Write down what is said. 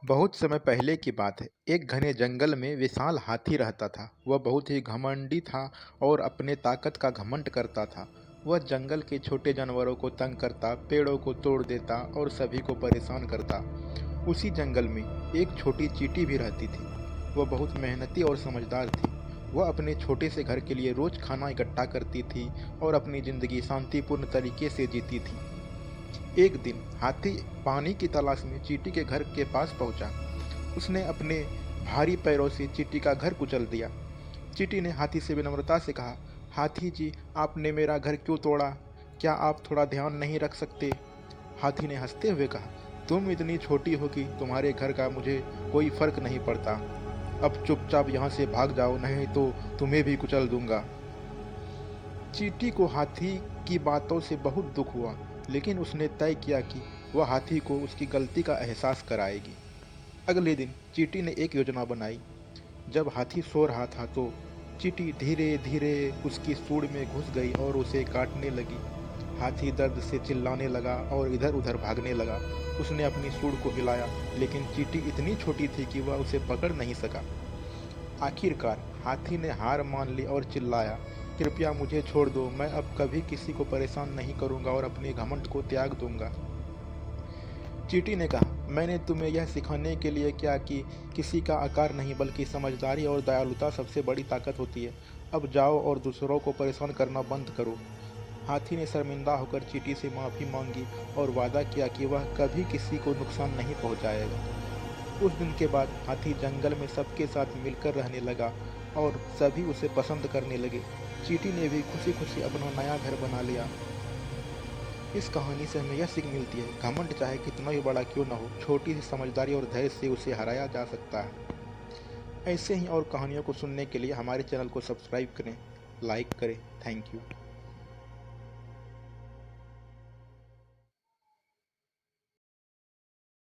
बहुत समय पहले की बात है। एक घने जंगल में विशाल हाथी रहता था। वह बहुत ही घमंडी था और अपने ताकत का घमंड करता था। वह जंगल के छोटे जानवरों को तंग करता, पेड़ों को तोड़ देता और सभी को परेशान करता। उसी जंगल में एक छोटी चींटी भी रहती थी। वह बहुत मेहनती और समझदार थी। वह अपने छोटे से घर के लिए रोज खाना इकट्ठा करती थी और अपनी जिंदगी शांतिपूर्ण तरीके से जीती थी। एक दिन हाथी पानी की तलाश में चींटी के घर के पास पहुंचा। उसने अपने भारी पैरों से चींटी का घर कुचल दिया। चींटी ने हाथी से विनम्रता से कहा, हाथी जी, आपने मेरा घर क्यों तोड़ा? क्या आप थोड़ा ध्यान नहीं रख सकते? हाथी ने हंसते हुए कहा, तुम इतनी छोटी हो कि तुम्हारे घर का मुझे कोई फर्क नहीं पड़ता। अब चुपचाप यहाँ से भाग जाओ, नहीं तो तुम्हें भी कुचल दूंगा। चींटी को हाथी की बातों से बहुत दुख हुआ, लेकिन उसने तय किया कि वह हाथी को उसकी गलती का एहसास कराएगी। अगले दिन चींटी ने एक योजना बनाई। जब हाथी सो रहा था तो चींटी धीरे धीरे उसकी सूंड में घुस गई और उसे काटने लगी। हाथी दर्द से चिल्लाने लगा और इधर उधर भागने लगा। उसने अपनी सूंड को हिलाया, लेकिन चींटी इतनी छोटी थी कि वह उसे पकड़ नहीं सका। आखिरकार हाथी ने हार मान ली और चिल्लाया, कृपया मुझे छोड़ दो, मैं अब कभी किसी को परेशान नहीं करूंगा और अपने घमंड को त्याग दूंगा। चींटी ने कहा, मैंने तुम्हें यह सिखाने के लिए किया कि किसी का आकार नहीं बल्कि समझदारी और दयालुता सबसे बड़ी ताकत होती है। अब जाओ और दूसरों को परेशान करना बंद करो। हाथी ने शर्मिंदा होकर चींटी से माफ़ी मांगी और वादा किया कि वह कभी किसी को नुकसान नहीं पहुंचाएगा। उस दिन के बाद हाथी जंगल में सबके साथ मिलकर रहने लगा और सभी उसे पसंद करने लगे। चींटी ने भी खुशी खुशी अपना नया घर बना लिया। इस कहानी से हमें यह सीख मिलती है, घमंड चाहे कितना भी बड़ा क्यों न हो, छोटी सी समझदारी और धैर्य से उसे हराया जा सकता है। ऐसे ही और कहानियों को सुनने के लिए हमारे चैनल को सब्सक्राइब करें, लाइक करें। Thank you.